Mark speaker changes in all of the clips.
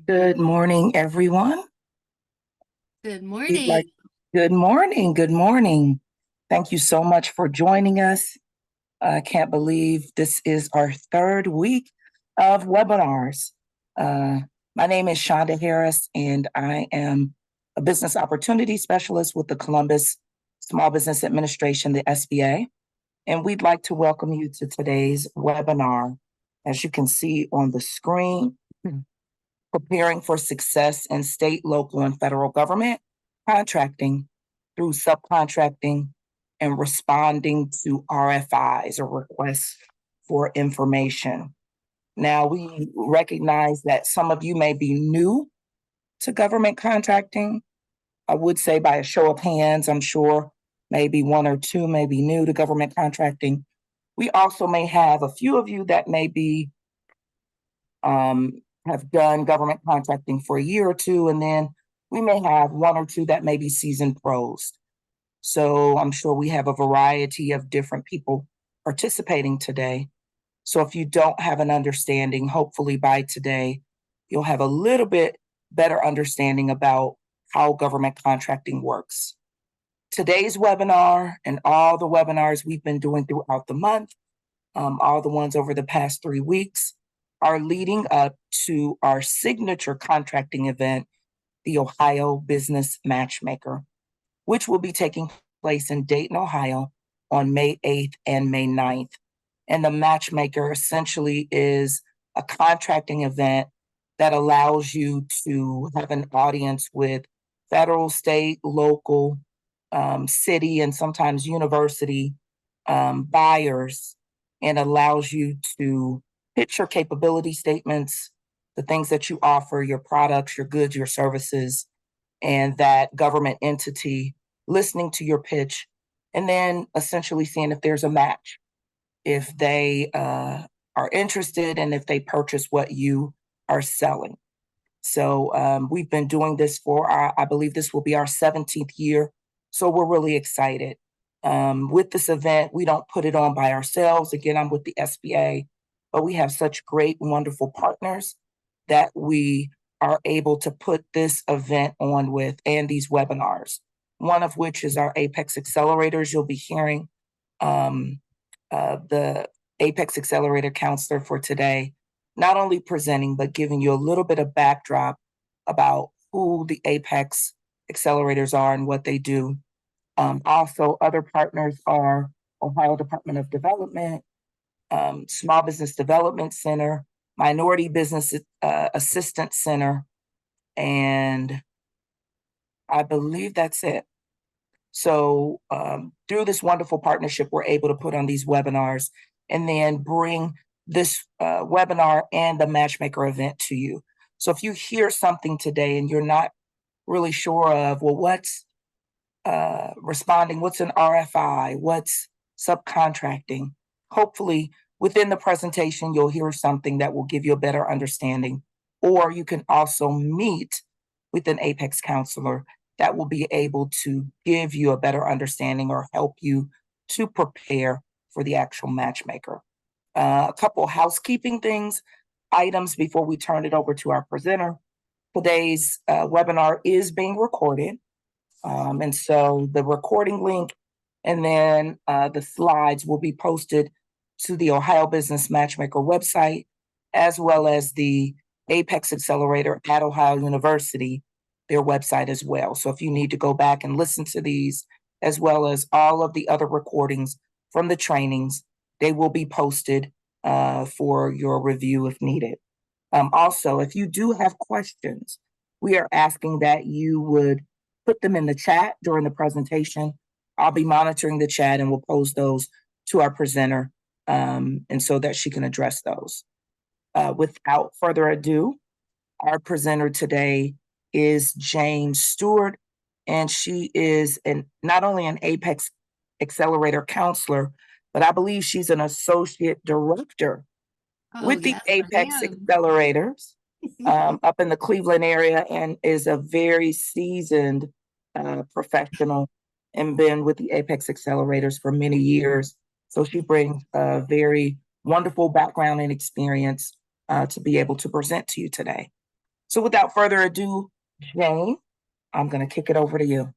Speaker 1: Good morning, everyone.
Speaker 2: Good
Speaker 1: We'd
Speaker 2: morning.
Speaker 1: like, good morning. Good morning. Thank you so much for joining us. I can't believe this is our third week of webinars. Uh, my name is Shonda Harris, and I am a business opportunity specialist with the Columbus Small Business Administration, the SBA. And we'd like to welcome you to today's webinar. As you can see on the screen, preparing for success in state, local, and federal government contracting through subcontracting and responding to RFIs or requests for information. Now, we recognize that some of you may be new to government contracting. I would say by a show of hands, I'm sure maybe one or two may be new to government contracting. We also may have a few of you that may be have done government contracting for a year or two, and then we may have one or two that may be seasoned pros. So I'm sure we have a variety of different people participating today. So if you don't have an understanding, hopefully by today, you'll have a little bit better understanding about how government contracting works. Today's webinar and all the webinars we've been doing throughout the month, all the ones over the past 3 weeks, are leading up to our signature contracting event, the Ohio Business Matchmaker, which will be taking place in Dayton, Ohio on May 8th and May 9th. And the Matchmaker essentially is a contracting event that allows you to have an audience with federal, state, local, city, and sometimes university buyers, and allows you to pitch your capability statements, the things that you offer, your products, your goods, your services, and that government entity listening to your pitch, and then essentially seeing if there's a match, if they are interested, and if they purchase what you are selling. So we've been doing this for, I believe this will be our 17th year. So we're really excited. With this event, we don't put it on by ourselves. Again, I'm with the SBA, but we have such great, wonderful partners that we are able to put this event on with and these webinars, one of which is our Apex Accelerators. You'll be hearing the Apex Accelerator counselor for today, not only presenting, but giving you a little bit of backdrop about who the Apex Accelerators are and what they do. Also, other partners are Ohio Department of Development, Small Business Development Center, Minority Business Assistance Center, and I believe that's it. So through this wonderful partnership, we're able to put on these webinars and then bring this webinar and the Matchmaker event to you. So if you hear something today and you're not really sure of, well, what's responding, what's an RFI, what's subcontracting, hopefully within the presentation, you'll hear something that will give you a better understanding. Or you can also meet with an Apex counselor that will be able to give you a better understanding or help you to prepare for the actual matchmaker. A couple housekeeping items before we turn it over to our presenter. Today's webinar is being recorded. And so the recording link and then the slides will be posted to the Ohio Business Matchmaker website, as well as the Apex Accelerator at Ohio University, their website as well. So if you need to go back and listen to these, as well as all of the other recordings from the trainings, they will be posted for your review if needed. Also, if you do have questions, we are asking that you would put them in the chat during the presentation. I'll be monitoring the chat and we'll pose those to our presenter and so that she can address those. Without further ado, our presenter today is Jane Stewart, and she is not only an Apex Accelerator counselor, but I believe she's an associate director with the
Speaker 2: Yes,
Speaker 1: Apex
Speaker 2: I am.
Speaker 1: Accelerators up in the Cleveland area, and is a very seasoned professional and been with the Apex Accelerators for many years. So she brings a very wonderful background and experience to be able to present to you today. So without further ado, Jane, I'm going to kick it over to you.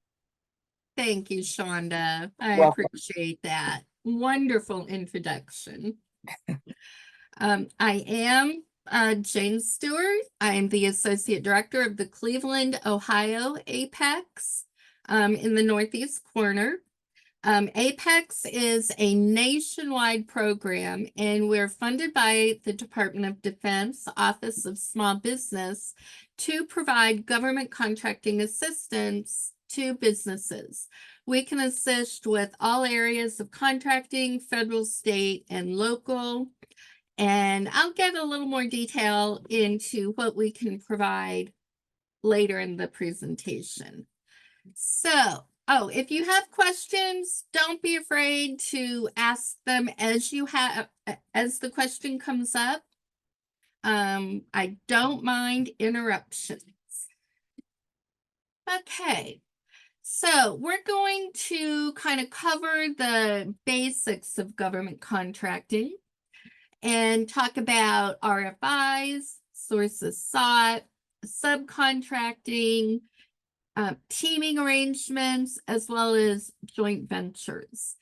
Speaker 2: Thank you, Shonda. I
Speaker 1: Welcome.
Speaker 2: appreciate that. Wonderful introduction. I am Jane Stewart. I am the Associate Director of the Cleveland, Ohio Apex in the Northeast corner. Apex is a nationwide program, and we're funded by the Department of Defense, Office of Small Business, to provide government contracting assistance to businesses. We can assist with all areas of contracting, federal, state, and local. And I'll get a little more detail into what we can provide later in the presentation. So, if you have questions, don't be afraid to ask them as the question comes up. I don't mind interruptions. Okay, so we're going to kind of cover the basics of government contracting and talk about RFIs, sources sought, subcontracting, teaming arrangements, as well as joint ventures.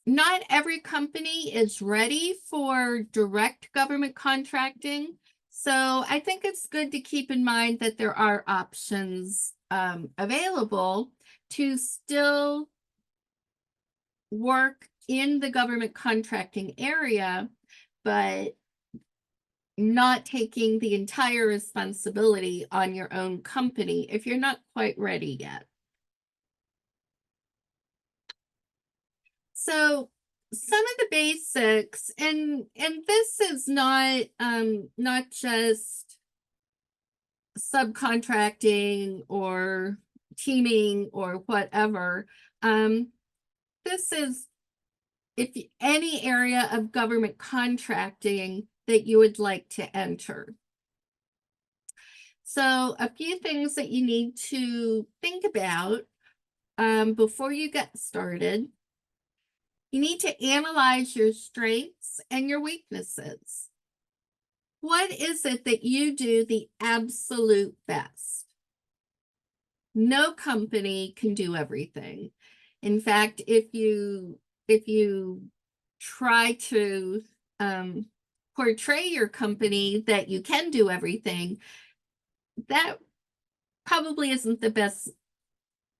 Speaker 2: Not every company is ready for direct government contracting, so I think it's good to keep in mind that there are options available to still work in the government contracting area, but not taking the entire responsibility on your own company if you're not quite ready yet. So some of the basics, and this is not just subcontracting or teaming or whatever. This is any area of government contracting that you would like to enter. So a few things that you need to think about before you get started. You need to analyze your strengths and your weaknesses. What is it that you do the absolute best? No company can do everything. In fact, if you try to portray your company that you can do everything, that probably isn't the best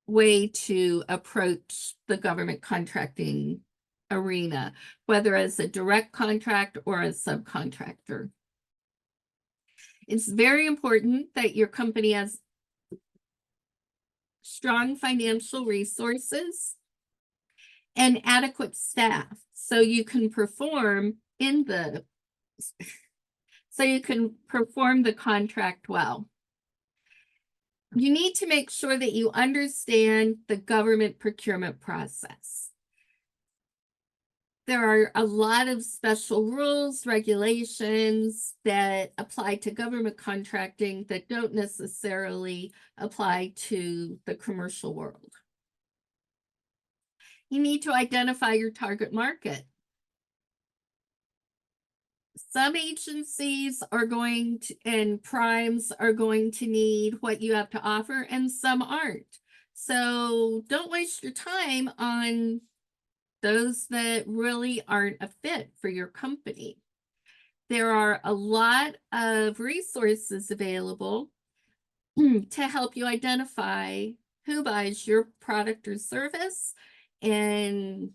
Speaker 2: way to approach the government contracting arena, whether as a direct contract or a subcontractor. It's very important that your company has strong financial resources and adequate staff so you can perform the contract well. You need to make sure that you understand the government procurement process. There are a lot of special rules, regulations that apply to government contracting that don't necessarily apply to the commercial world. You need to identify your target market. Some agencies are going to, and primes are going to need what you have to offer, and some aren't. So don't waste your time on those that really aren't a fit for your company. There are a lot of resources available to help you identify who buys your product or service and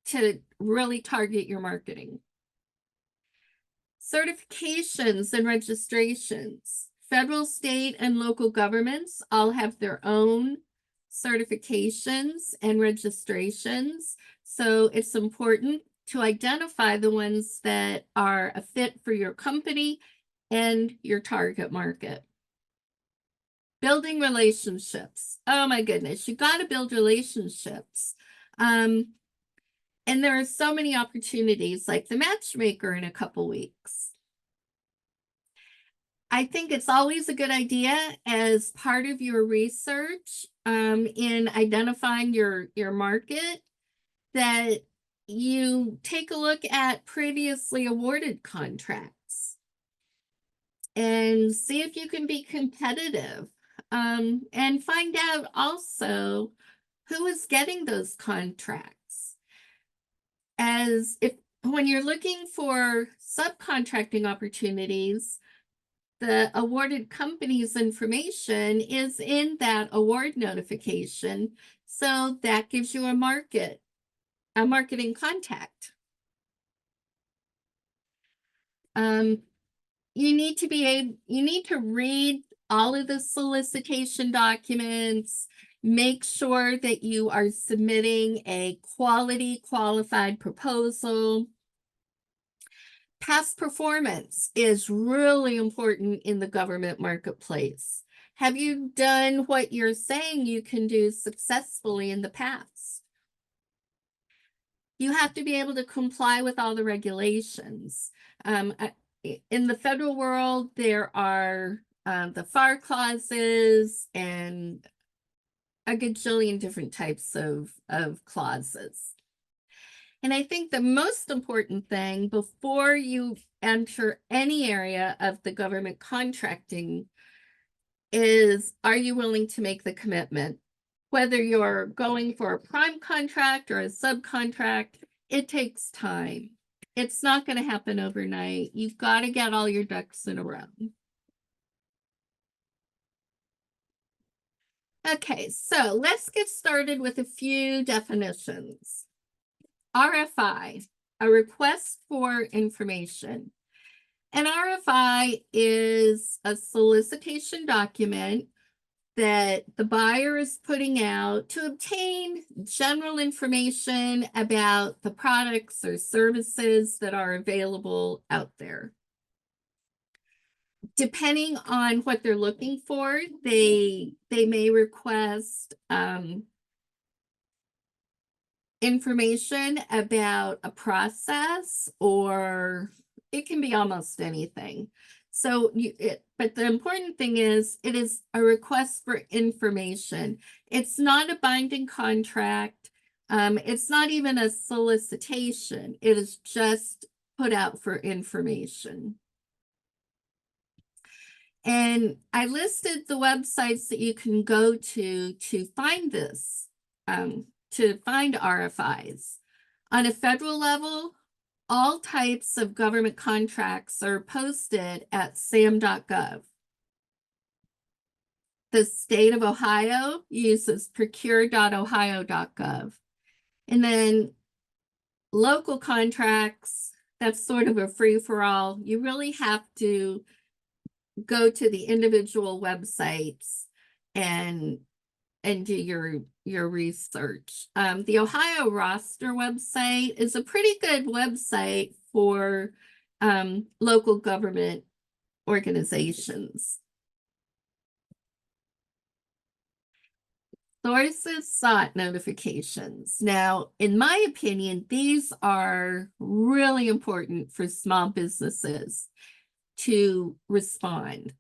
Speaker 2: to really target your marketing. Certifications and registrations. Federal, state, and local governments all have their own certifications and registrations. So it's important to identify the ones that are a fit for your company and your target market. Building relationships. Oh my goodness, you got to build relationships. And there are so many opportunities like the matchmaker in a couple weeks. I think it's always a good idea as part of your research in identifying your market that you take a look at previously awarded contracts. and see if you can be competitive. And find out also who is getting those contracts. As if when you're looking for subcontracting opportunities, the awarded company's information is in that award notification. So that gives you a marketing contact. You need to read all of the solicitation documents, make sure that you are submitting a quality qualified proposal. Past performance is really important in the government marketplace. Have you done what you're saying you can do successfully in the past? You have to be able to comply with all the regulations. In the federal world, there are the FAR clauses and a gajillion different types of clauses. And I think the most important thing before you enter any area of the government contracting is, are you willing to make the commitment? Whether you're going for a prime contract or a subcontract, it takes time. It's not going to happen overnight. You've got to get all your ducks in a row. Okay, so let's get started with a few definitions. RFI, a request for information. An RFI is a solicitation document that the buyer is putting out to obtain general information about the products or services that are available out there. Depending on what they're looking for, they may request information about a process, or it can be almost anything. So but the important thing is it is a request for information. It's not a binding contract. It's not even a solicitation. It is just put out for information. And I listed the websites that you can go to find this, to find RFIs. On a federal level, all types of government contracts are posted at sam.gov. The state of Ohio uses procure.ohio.gov. And then local contracts, that's sort of a free-for-all. You really have to go to the individual websites and do your research. The Ohio roster website is a pretty good website for local government organizations. Sources sought notifications. Now, in my opinion, these are really important for small businesses to respond.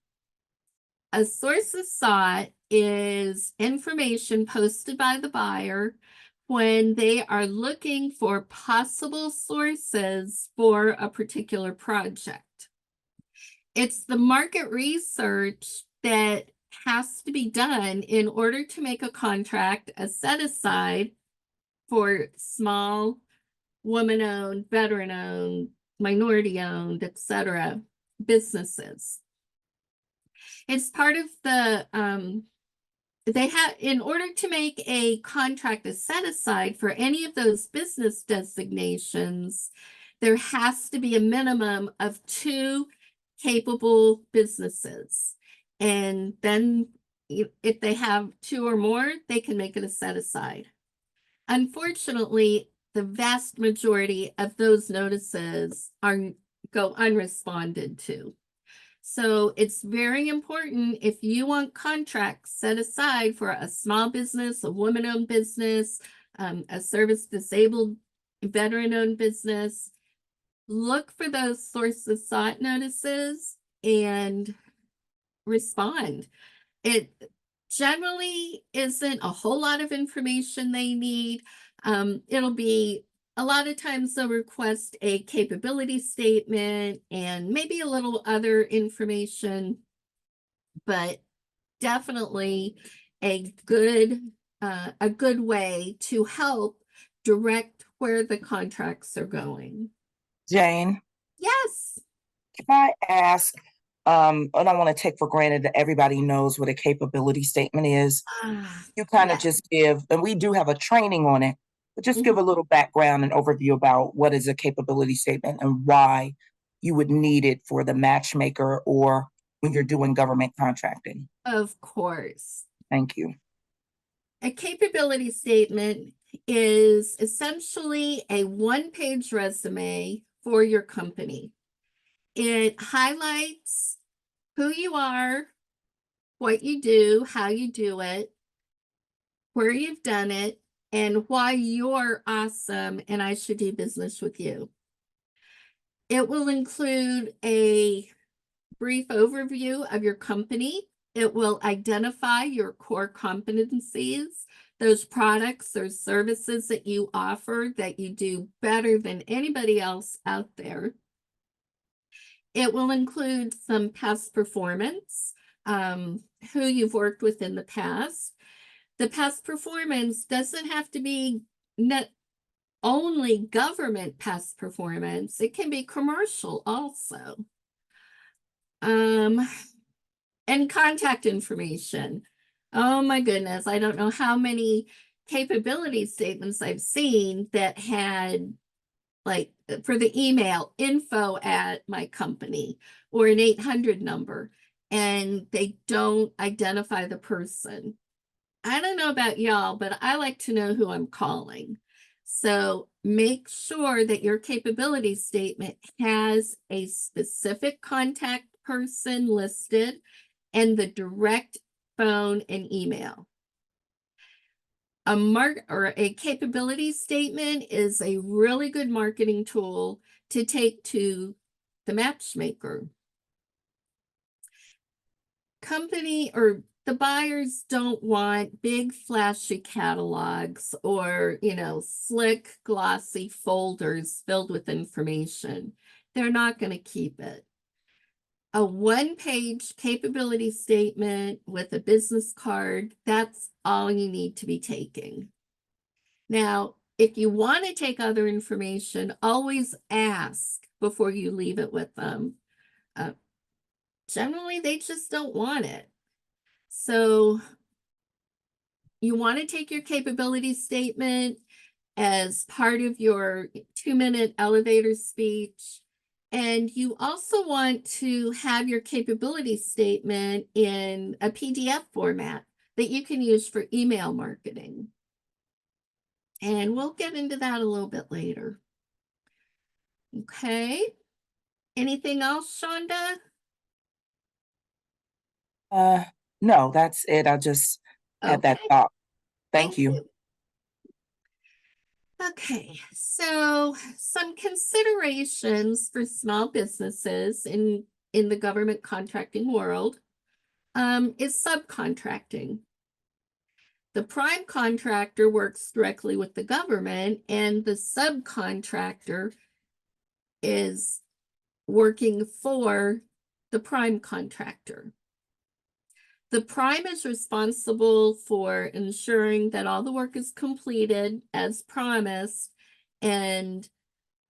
Speaker 2: A sources sought is information posted by the buyer when they are looking for possible sources for a particular project. It's the market research that has to be done in order to make a contract, a set aside for small, woman-owned, veteran-owned, minority-owned, etc. businesses. It's part of the, they have, in order to make a contract a set aside for any of those business designations, there has to be a minimum of 2 capable businesses. And then if they have 2 or more, they can make it a set aside. Unfortunately, the vast majority of those notices go unresponded to. So it's very important, if you want contracts set aside for a small business, a woman-owned business, a service disabled veteran-owned business, look for those sources sought notices and respond. It generally isn't a whole lot of information they need. It'll be a lot of times they'll request a capability statement and maybe a little other information, but definitely a good way to help direct where the contracts are going.
Speaker 1: Jane,
Speaker 2: Yes.
Speaker 1: can I ask, and I want to take for granted that everybody knows what a capability statement is. You kind of
Speaker 2: Yeah.
Speaker 1: just give, and we do have a training on it, but just
Speaker 2: Mhm.
Speaker 1: give a little background and overview about what is a capability statement and why you would need it for the matchmaker or when you're doing government contracting.
Speaker 2: Of course.
Speaker 1: Thank you.
Speaker 2: A capability statement is essentially a one-page resume for your company. It highlights who you are, what you do, how you do it, where you've done it, and why you're awesome and I should do business with you. It will include a brief overview of your company. It will identify your core competencies, those products or services that you offer that you do better than anybody else out there. It will include some past performance, who you've worked with in the past. The past performance doesn't have to be not only government past performance, it can be commercial also. Um, and contact information. Oh my goodness, I don't know how many capability statements I've seen that had like for the email info at my company or an 800 number, and they don't identify the person. I don't know about y'all, but I like to know who I'm calling. So make sure that your capability statement has a specific contact person listed and the direct phone and email. A capability statement is a really good marketing tool to take to the matchmaker. Company or the buyers don't want big flashy catalogs or, slick glossy folders filled with information. They're not going to keep it. A one-page capability statement with a business card, that's all you need to be taking. Now, if you want to take other information, always ask before you leave it with them. Generally, they just don't want it. So you want to take your capability statement as part of your 2-minute elevator speech. And you also want to have your capability statement in a PDF format that you can use for email marketing. And we'll get into that a little bit later. Okay. Anything else, Shonda?
Speaker 1: Uh, no, that's it. I just had that
Speaker 2: Okay.
Speaker 1: thought. Thank
Speaker 2: Thank
Speaker 1: you.
Speaker 2: you. Okay, so some considerations for small businesses in the government contracting world is subcontracting. The prime contractor works directly with the government, and the subcontractor is working for the prime contractor. The prime is responsible for ensuring that all the work is completed as promised, and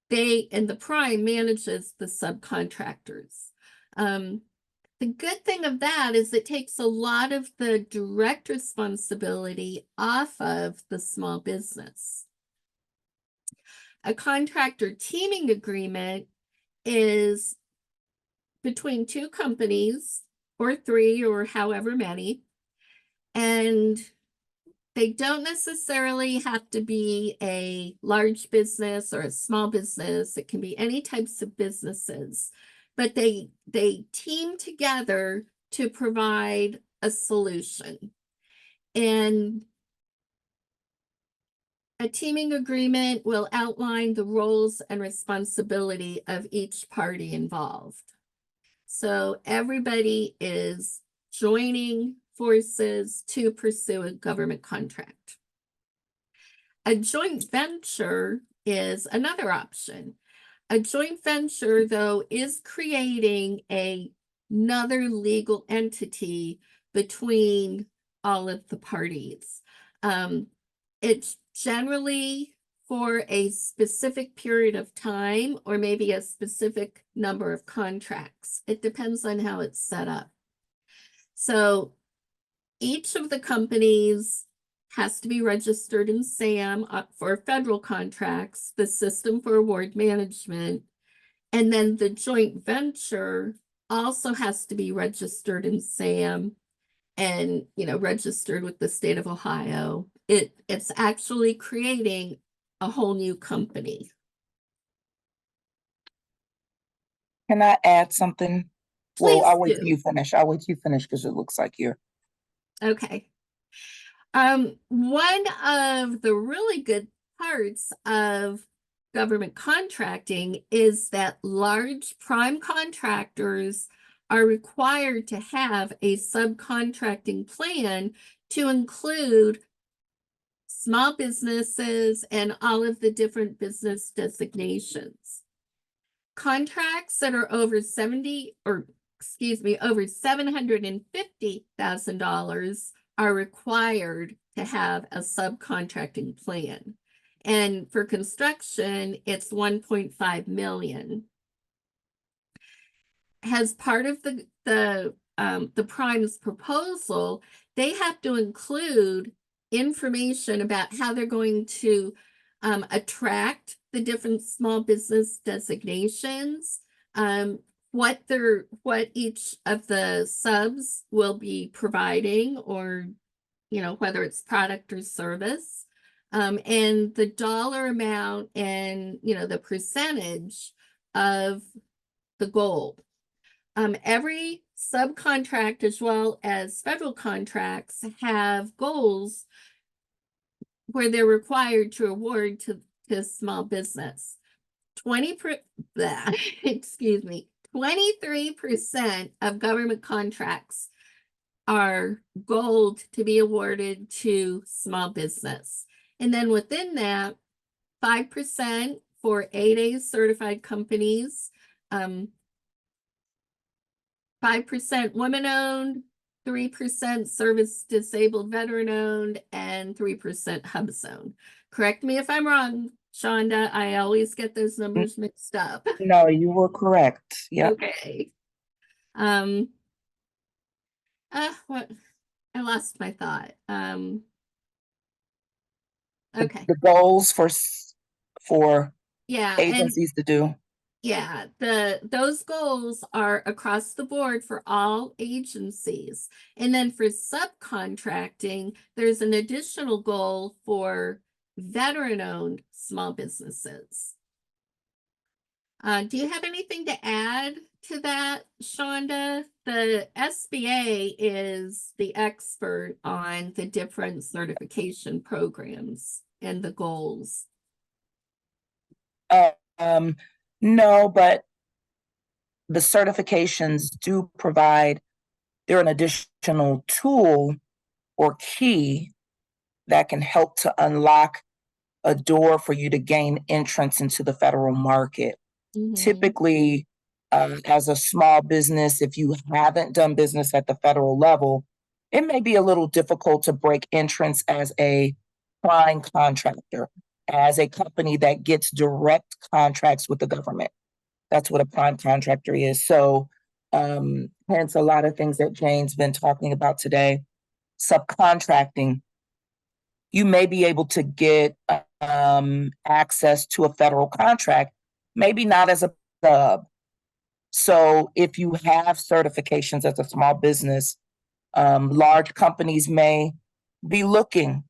Speaker 2: the prime manages the subcontractors. The good thing of that is it takes a lot of the direct responsibility off of the small business. A contractor teaming agreement is between two companies or three or however many, and they don't necessarily have to be a large business or a small business. It can be any types of businesses, but they team together to provide a solution. And a teaming agreement will outline the roles and responsibility of each party involved. So everybody is joining forces to pursue a government contract. A joint venture is another option. A joint venture, though, is creating another legal entity between all of the parties. It's generally for a specific period of time or maybe a specific number of contracts. It depends on how it's set up. So each of the companies has to be registered in SAM for federal contracts, the System for Award Management, and then the joint venture also has to be registered in SAM and, registered with the state of Ohio. It's actually creating a whole new company.
Speaker 1: Can I add something? Well,
Speaker 2: Please
Speaker 1: I'll wait till
Speaker 2: do.
Speaker 1: you finish. I'll wait till you finish because it looks like you're.
Speaker 2: Okay. One of the really good parts of government contracting is that large prime contractors are required to have a subcontracting plan to include small businesses and all of the different business designations. Contracts that are over $750,000 are required to have a subcontracting plan. And for construction, it's 1.5 million. As part of the Prime's proposal, they have to include information about how they're going to attract the different small business designations, what each of the subs will be providing, or whether it's product or service, and the dollar amount and the percentage of the goal. Every subcontract as well as federal contracts have goals where they're required to award to small business. 23% of government contracts are goaled to be awarded to small business. And then within that, 5% for 8A certified companies, 5% women-owned, 3% service disabled veteran-owned, and 3% HUBZone. Correct me if I'm wrong, Shonda. I always get those numbers mixed up.
Speaker 1: No, you were correct. Yep.
Speaker 2: Okay. What? I lost my thought. Okay.
Speaker 1: The goals for
Speaker 2: Yeah,
Speaker 1: agencies to do.
Speaker 2: yeah, those goals are across the board for all agencies. And then for subcontracting, there's an additional goal for veteran-owned small businesses. Do you have anything to add to that, Shonda? The SBA is the expert on the different certification programs and the goals.
Speaker 1: No, but the certifications do provide, they're an additional tool or key that can help to unlock a door for you to gain entrance into the federal market. Typically, as a small business, if you haven't done business at the federal level, it may be a little difficult to break entrance as a prime contractor, as a company that gets direct contracts with the government. That's what a prime contractor is. So, hence a lot of things that Jane's been talking about today. Subcontracting, you may be able to get access to a federal contract, maybe not as a sub. So if you have certifications as a small business, large companies may be looking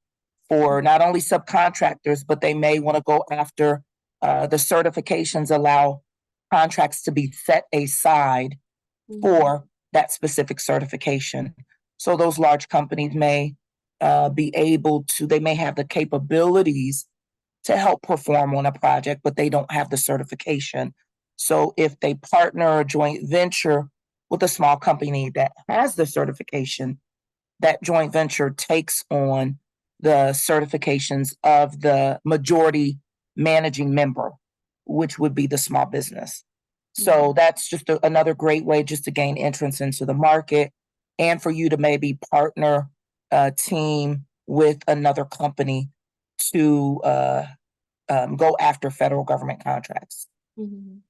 Speaker 1: for not only subcontractors, but they may want to go after the certifications allow contracts to be set aside for that specific certification. So those large companies may be able to, they may have the capabilities to help perform on a project, but they don't have the certification. So if they partner a joint venture with a small company that has the certification, that joint venture takes on the certifications of the majority managing member, which would be the small business. So that's just another great way just to gain entrance into the market and for you to maybe partner a team with another company to go after federal government contracts.
Speaker 2: Mhm.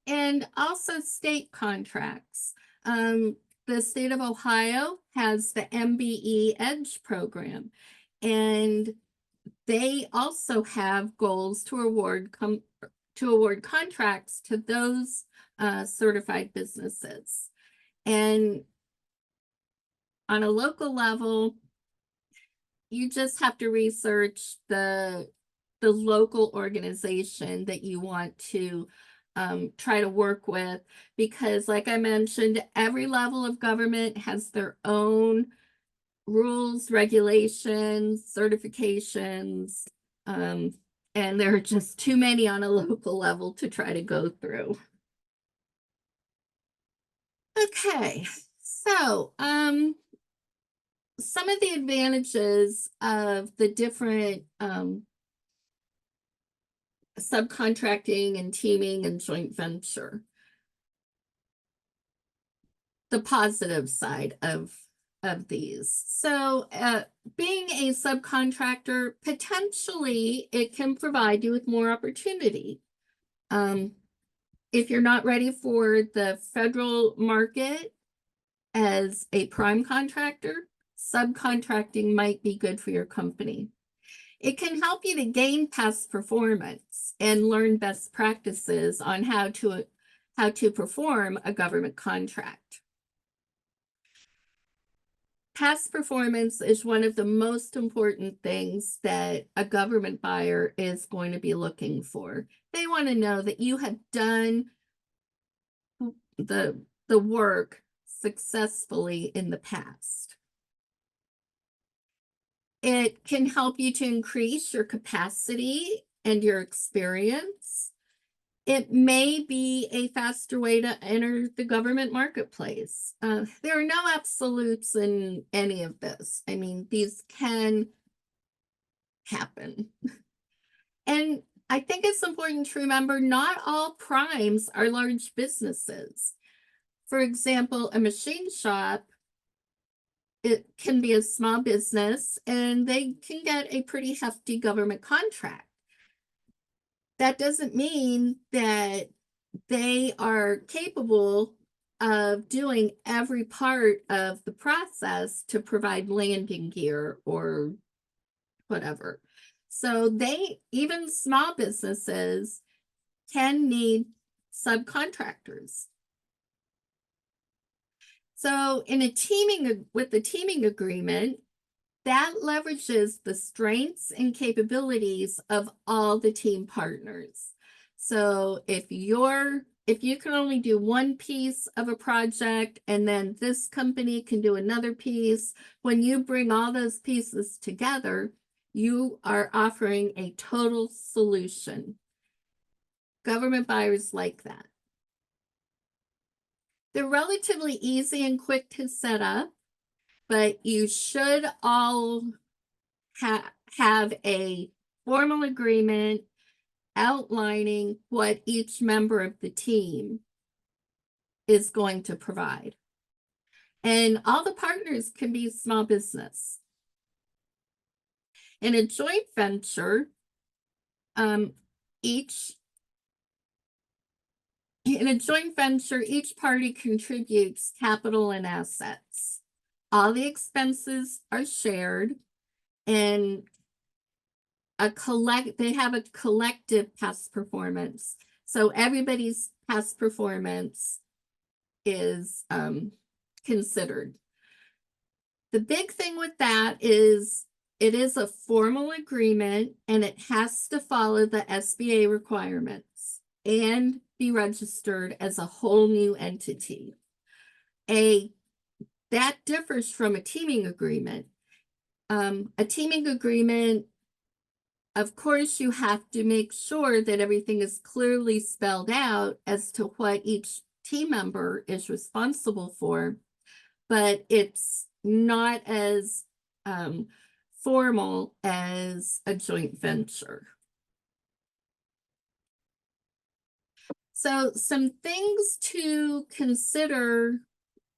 Speaker 2: And also state contracts. The state of Ohio has the MBE Edge program, and they also have goals to award contracts to those certified businesses. And on a local level, you just have to research the local organization that you want to try to work with, because like I mentioned, every level of government has their own rules, regulations, certifications, and there are just too many on a local level to try to go through. Okay, so some of the advantages of the different subcontracting and teaming and joint venture. The positive side of these. So being a subcontractor, potentially it can provide you with more opportunity. If you're not ready for the federal market as a prime contractor, subcontracting might be good for your company. It can help you to gain past performance and learn best practices on how to perform a government contract. Past performance is one of the most important things that a government buyer is going to be looking for. They want to know that you have done the work successfully in the past. It can help you to increase your capacity and your experience. It may be a faster way to enter the government marketplace. There are no absolutes in any of this. I mean, these can happen. And I think it's important to remember not all primes are large businesses. For example, a machine shop, it can be a small business and they can get a pretty hefty government contract. That doesn't mean that they are capable of doing every part of the process to provide landing gear or whatever. So even small businesses can need subcontractors. So with the teaming agreement, that leverages the strengths and capabilities of all the team partners. So if you can only do one piece of a project and then this company can do another piece, when you bring all those pieces together, you are offering a total solution. Government buyers like that. They're relatively easy and quick to set up, but you should all have a formal agreement outlining what each member of the team is going to provide. And all the partners can be small business. In a joint venture, each party contributes capital and assets. All the expenses are shared, and they have a collective past performance. So everybody's past performance is considered. The big thing with that is it is a formal agreement and it has to follow the SBA requirements and be registered as a whole new entity. That differs from a teaming agreement. A teaming agreement, of course, you have to make sure that everything is clearly spelled out as to what each team member is responsible for, but it's not as formal as a joint venture. So some things to consider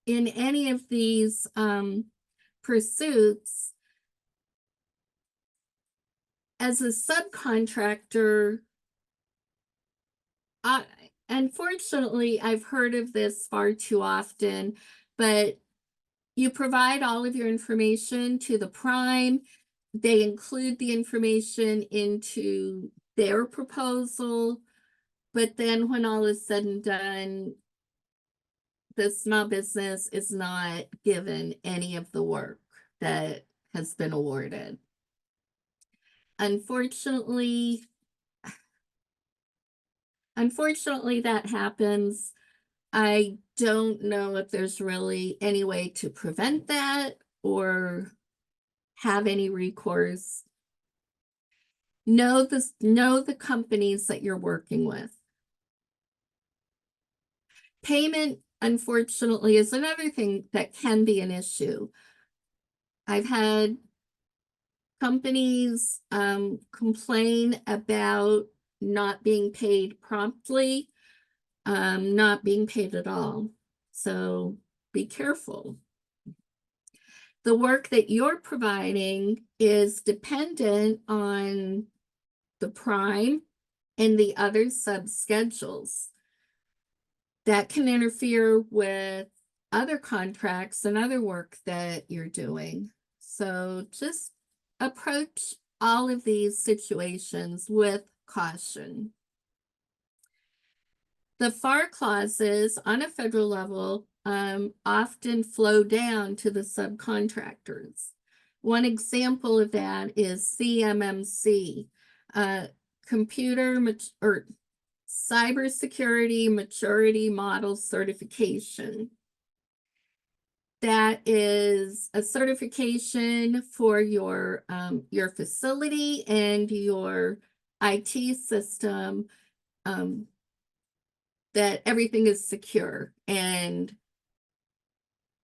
Speaker 2: in any of these pursuits. As a subcontractor, unfortunately, I've heard of this far too often, but you provide all of your information to the prime. They include the information into their proposal, but then when all is said and done, the small business is not given any of the work that has been awarded. Unfortunately, that happens. I don't know if there's really any way to prevent that or have any recourse. Know the companies that you're working with. Payment, unfortunately, is another thing that can be an issue. I've had companies complain about not being paid promptly, not being paid at all. So be careful. The work that you're providing is dependent on the prime and the other sub-schedules. That can interfere with other contracts and other work that you're doing. So just approach all of these situations with caution. The FAR clauses on a federal level often flow down to the subcontractors. One example of that is CMMC, Computer or Cybersecurity Maturity Model Certification. That is a certification for your facility and your IT system, that everything is secure and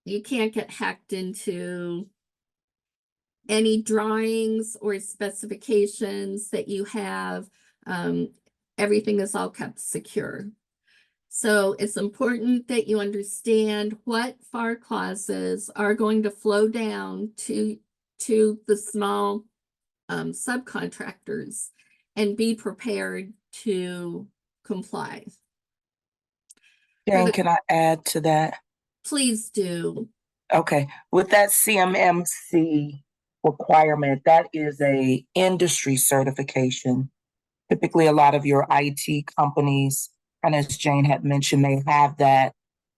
Speaker 2: you can't get hacked into any drawings or specifications that you have. Everything is all kept secure. So it's important that you understand what FAR clauses are going to flow down to the small subcontractors and be prepared to comply.
Speaker 1: Jane, can I add to that?
Speaker 2: Please do.
Speaker 1: Okay, with that CMMC requirement, that is a industry certification. Typically, a lot of your IT companies, and as Jane had mentioned, may have that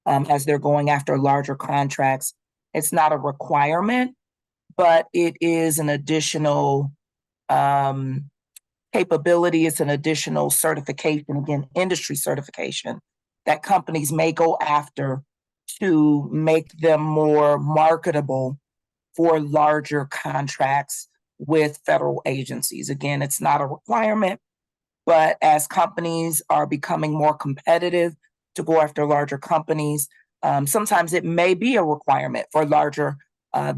Speaker 1: as they're going after larger contracts. It's not a requirement, but it is an additional capability. It's an additional certification, again, industry certification that companies may go after to make them more marketable for larger contracts with federal agencies. Again, it's not a requirement, but as companies are becoming more competitive to go after larger companies, sometimes it may be a requirement for larger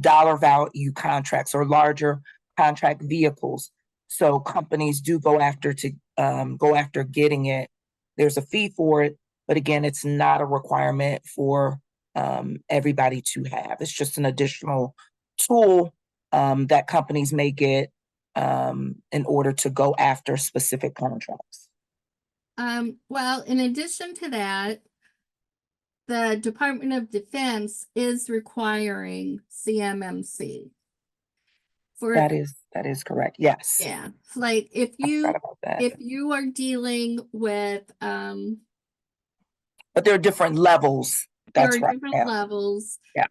Speaker 1: dollar value contracts or larger contract vehicles. So companies do go after getting it. There's a fee for it, but again, it's not a requirement for everybody to have. It's just an additional tool that companies may get in order to go after specific contracts.
Speaker 2: Well, in addition to that, the Department of Defense is requiring CMMC.
Speaker 1: That is correct. Yes.
Speaker 2: Yeah, like if you are dealing with
Speaker 1: but there are different levels. That's
Speaker 2: there are
Speaker 1: right.
Speaker 2: different levels.
Speaker 1: Yeah.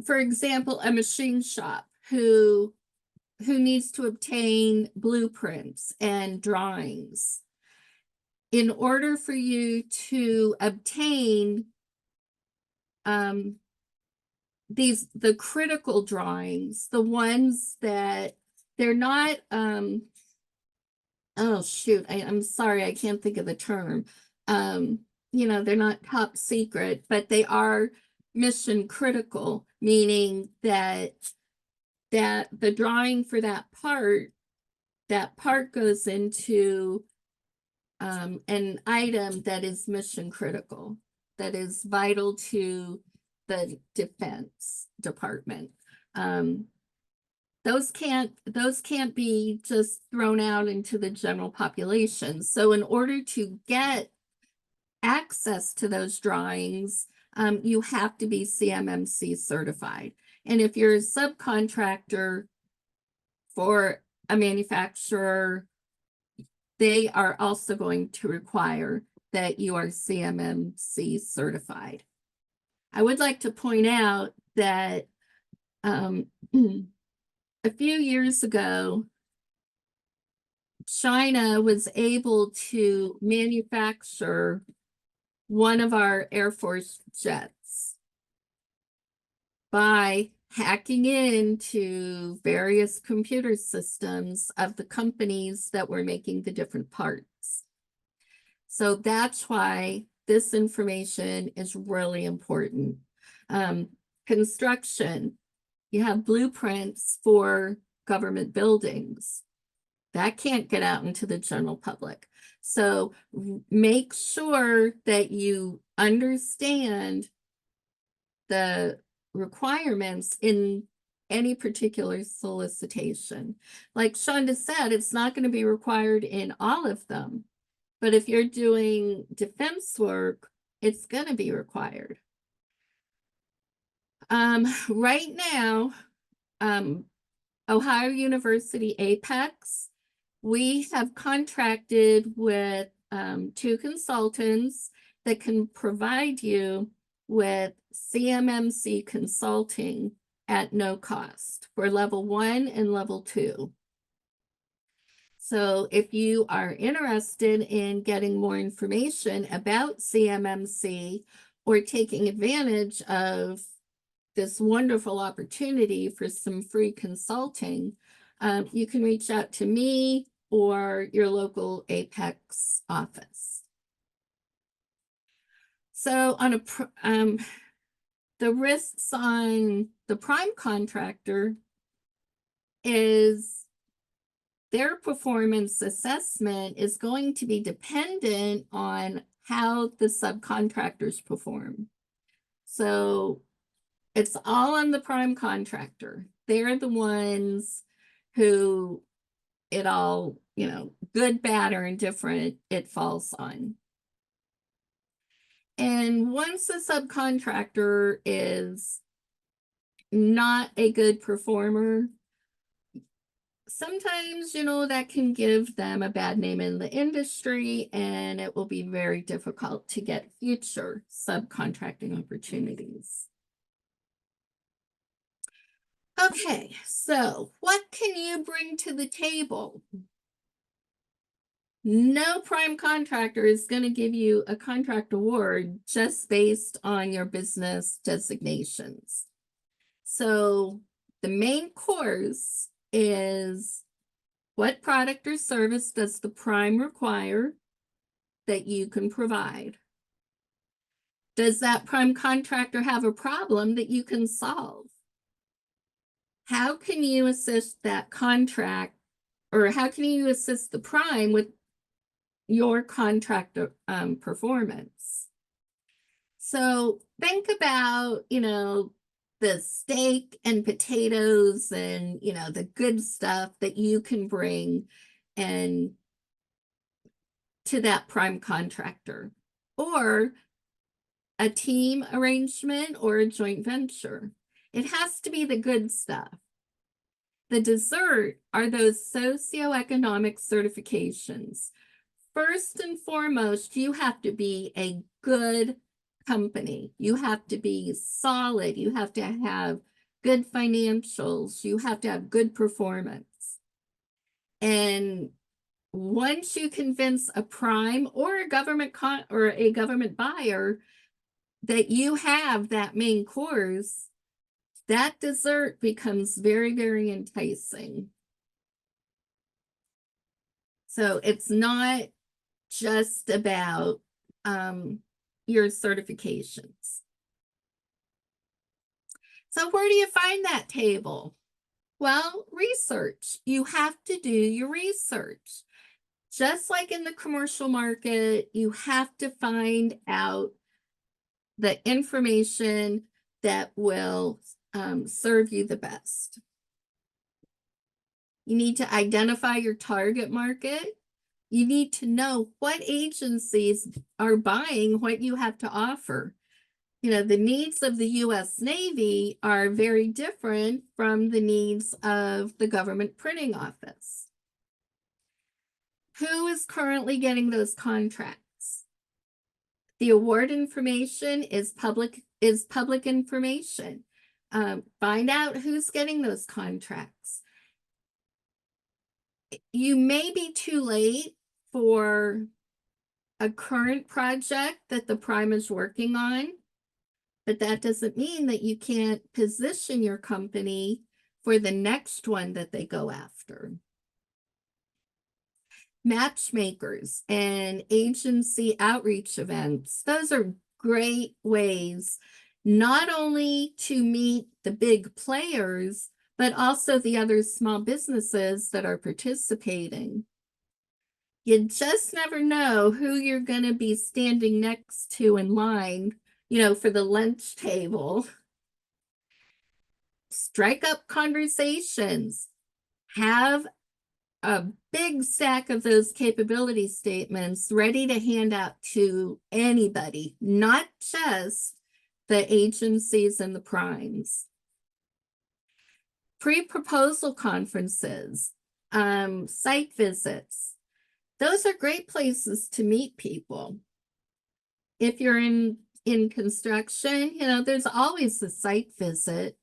Speaker 2: For example, a machine shop who needs to obtain blueprints and drawings. In order for you to obtain the critical drawings, the ones that they're not oh shoot, I'm sorry, I can't think of the term. They're not top secret, but they are mission critical, meaning that the drawing for that part goes into an item that is mission critical, that is vital to the Defense Department. Those can't be just thrown out into the general population. So in order to get access to those drawings, you have to be CMMC certified. And if you're a subcontractor for a manufacturer, they are also going to require that you are CMMC certified. I would like to point out that a few years ago, China was able to manufacture one of our Air Force jets by hacking into various computer systems of the companies that were making the different parts. So that's why this information is really important. Construction, you have blueprints for government buildings. That can't get out into the general public. So make sure that you understand the requirements in any particular solicitation. Like Shonda said, it's not going to be required in all of them. But if you're doing defense work, it's going to be required. Right now, Ohio University Apex, we have contracted with 2 consultants that can provide you with CMMC consulting at no cost for level 1 and level 2. So if you are interested in getting more information about CMMC or taking advantage of this wonderful opportunity for some free consulting, you can reach out to me or your local Apex office. So on the risks on the prime contractor is their performance assessment is going to be dependent on how the subcontractors perform. So it's all on the prime contractor. They're the ones who it all, good, bad, or indifferent, it falls on. And once a subcontractor is not a good performer, sometimes, that can give them a bad name in the industry, and it will be very difficult to get future subcontracting opportunities. Okay, so what can you bring to the table? No prime contractor is going to give you a contract award just based on your business designations. So the main course is, what product or service does the prime require that you can provide? Does that prime contractor have a problem that you can solve? How can you assist that contract, or how can you assist the prime with your contract performance? So think about, the steak and potatoes and, the good stuff that you can bring and to that prime contractor, or a team arrangement or a joint venture. It has to be the good stuff. The dessert are those socioeconomic certifications. First and foremost, you have to be a good company. You have to be solid. You have to have good financials. You have to have good performance. And once you convince a prime or a government buyer that you have that main course, that dessert becomes very, very enticing. So it's not just about your certifications. So where do you find that table? Well, research. You have to do your research. Just like in the commercial market, you have to find out the information that will serve you the best. You need to identify your target market. You need to know what agencies are buying what you have to offer. You know, the needs of the US Navy are very different from the needs of the government printing office. Who is currently getting those contracts? The award information is public information. Find out who's getting those contracts. You may be too late for a current project that the prime is working on, but that doesn't mean that you can't position your company for the next one that they go after. Matchmakers and agency outreach events, those are great ways not only to meet the big players, but also the other small businesses that are participating. You just never know who you're going to be standing next to in line, for the lunch table. Strike up conversations. Have a big stack of those capability statements ready to hand out to anybody, not just the agencies and the primes. Pre-proposal conferences, site visits. Those are great places to meet people. If you're in construction, there's always a site visit.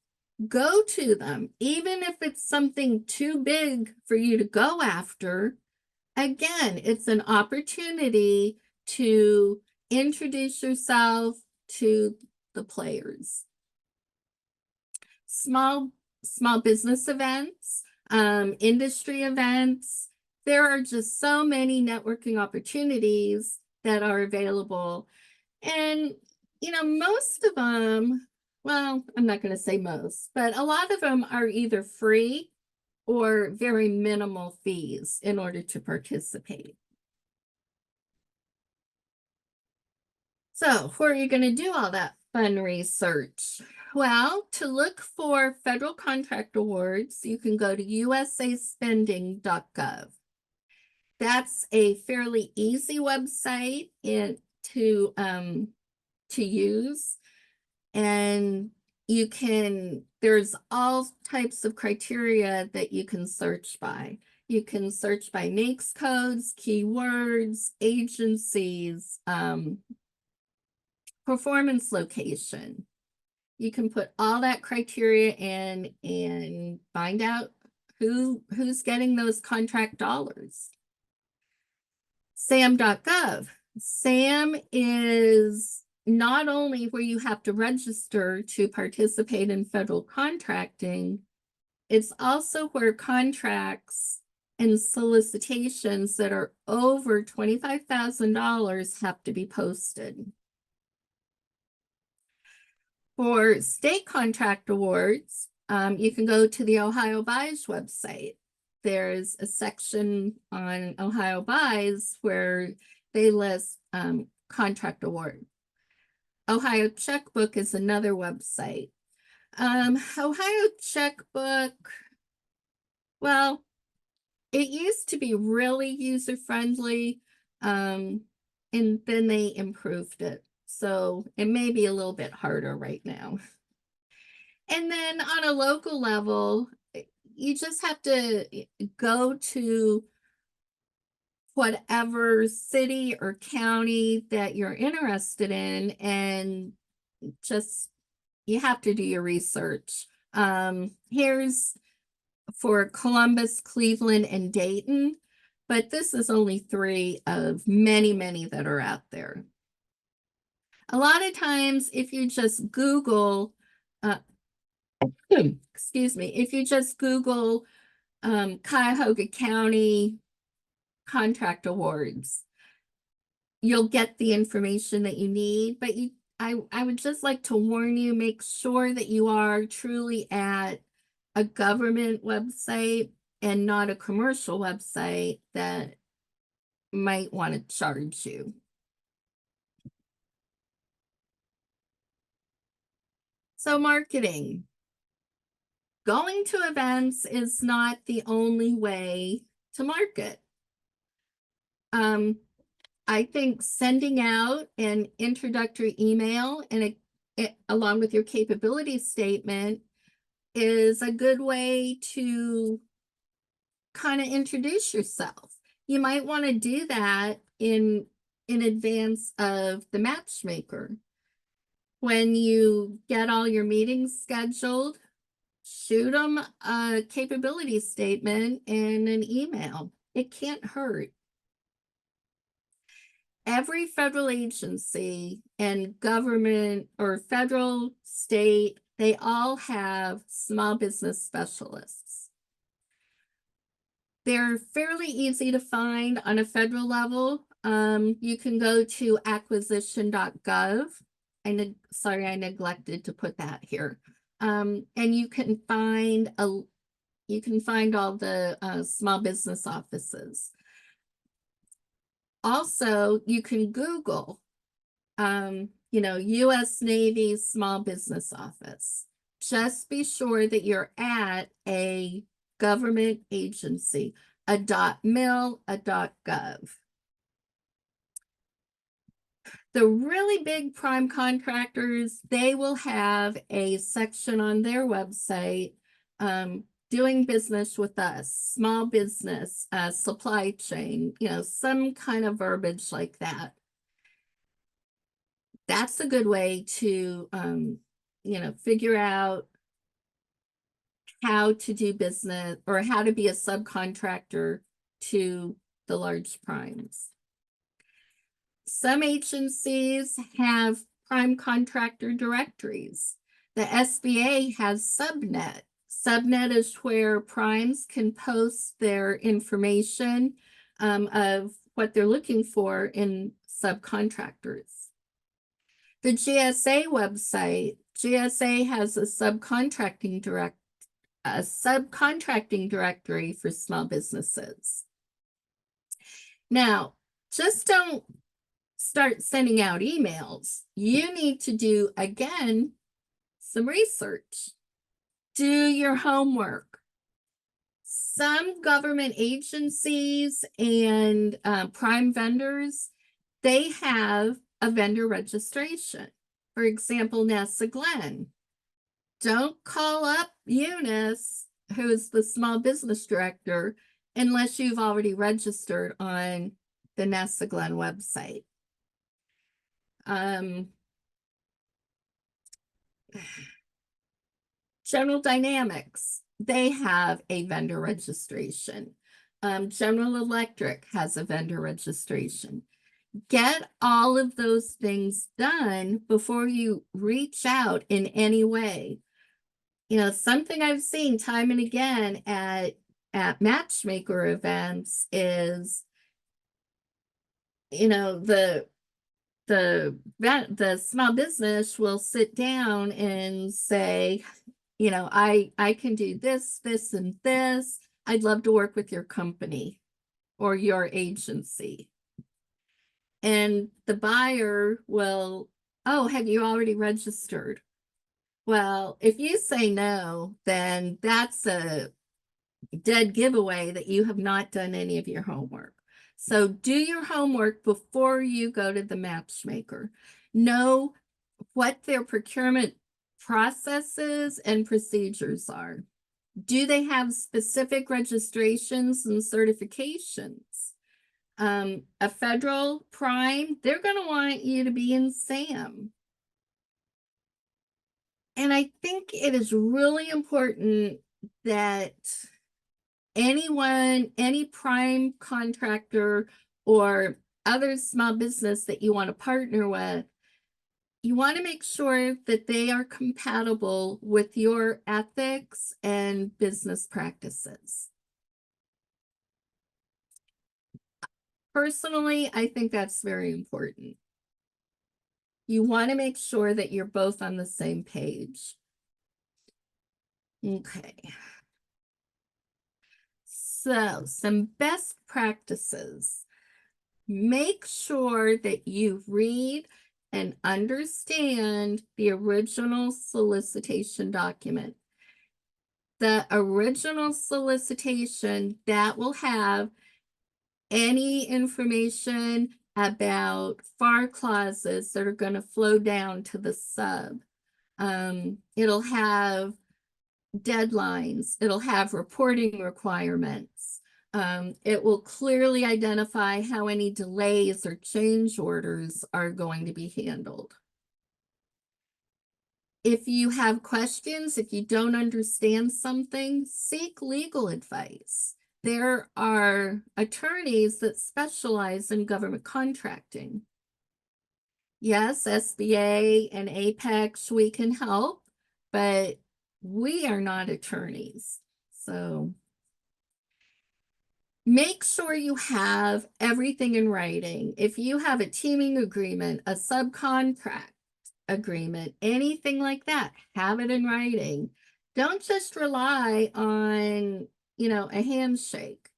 Speaker 2: Go to them, even if it's something too big for you to go after. Again, it's an opportunity to introduce yourself to the players. Small business events, industry events. There are just so many networking opportunities that are available. And, most of them, well, I'm not going to say most, but a lot of them are either free or very minimal fees in order to participate. So where are you going to do all that fun research? Well, to look for federal contract awards, you can go to usaspending.gov. That's a fairly easy website to use. And there's all types of criteria that you can search by. You can search by NAICS codes, keywords, agencies, performance location. You can put all that criteria in and find out who's getting those contract dollars. SAM.gov. SAM is not only where you have to register to participate in federal contracting, it's also where contracts and solicitations that are over $25,000 have to be posted. For state contract awards, you can go to the Ohio Buys website. There's a section on Ohio Buys where they list contract award. Ohio Checkbook is another website. Ohio Checkbook, well, it used to be really user-friendly, and then they improved it. So it may be a little bit harder right now. And then on a local level, you just have to go to whatever city or county that you're interested in, and you have to do your research. Here's for Columbus, Cleveland, and Dayton, but this is only 3 of many, many that are out there. A lot of times, if you just Google, excuse me, if you just Google Cuyahoga County contract awards, you'll get the information that you need, but I would just like to warn you, make sure that you are truly at a government website and not a commercial website that might want to charge you. So marketing. Going to events is not the only way to market. I think sending out an introductory email and along with your capability statement is a good way to kind of introduce yourself. You might want to do that in advance of the matchmaker. When you get all your meetings scheduled, shoot them a capability statement and an email. It can't hurt. Every federal agency and government or federal, state, they all have small business specialists. They're fairly easy to find on a federal level. You can go to acquisition.gov. Sorry, I neglected to put that here. And you can find all the small business offices. Also, you can Google, U.S. Navy Small Business Office. Just be sure that you're at a government agency, a .mil, a .gov. The really big prime contractors, they will have a section on their website, doing business with us, small business, supply chain, some kind of verbiage like that. That's a good way to, figure out how to do business or how to be a subcontractor to the large primes. Some agencies have prime contractor directories. The SBA has Subnet. Subnet is where primes can post their information of what they're looking for in subcontractors. The GSA website, GSA has a subcontracting directory for small businesses. Now, just don't start sending out emails. You need to do, again, some research. Do your homework. Some government agencies and prime vendors, they have a vendor registration. For example, Nessa Glenn. Don't call up Eunice, who is the small business director, unless you've already registered on the Nessa Glenn website. General Dynamics, they have a vendor registration. General Electric has a vendor registration. Get all of those things done before you reach out in any way. Something I've seen time and again at matchmaker events is, the small business will sit down and say, I can do this, this, and this. I'd love to work with your company or your agency. And the buyer will, oh, have you already registered? Well, if you say no, then that's a dead giveaway that you have not done any of your homework. So do your homework before you go to the matchmaker. Know what their procurement processes and procedures are. Do they have specific registrations and certifications? A federal prime, they're going to want you to be in SAM. And I think it is really important that any prime contractor or other small business that you want to partner with, you want to make sure that they are compatible with your ethics and business practices. Personally, I think that's very important. You want to make sure that you're both on the same page. Okay. So, some best practices. make sure that you read and understand the original solicitation document. The original solicitation that will have any information about FAR clauses that are going to flow down to the sub. It'll have deadlines. It'll have reporting requirements. It will clearly identify how any delays or change orders are going to be handled. If you have questions, if you don't understand something, seek legal advice. There are attorneys that specialize in government contracting. Yes, SBA and Apex, we can help, but we are not attorneys. So make sure you have everything in writing. If you have a teaming agreement, a subcontract agreement, anything like that, have it in writing. Don't just rely on, a handshake.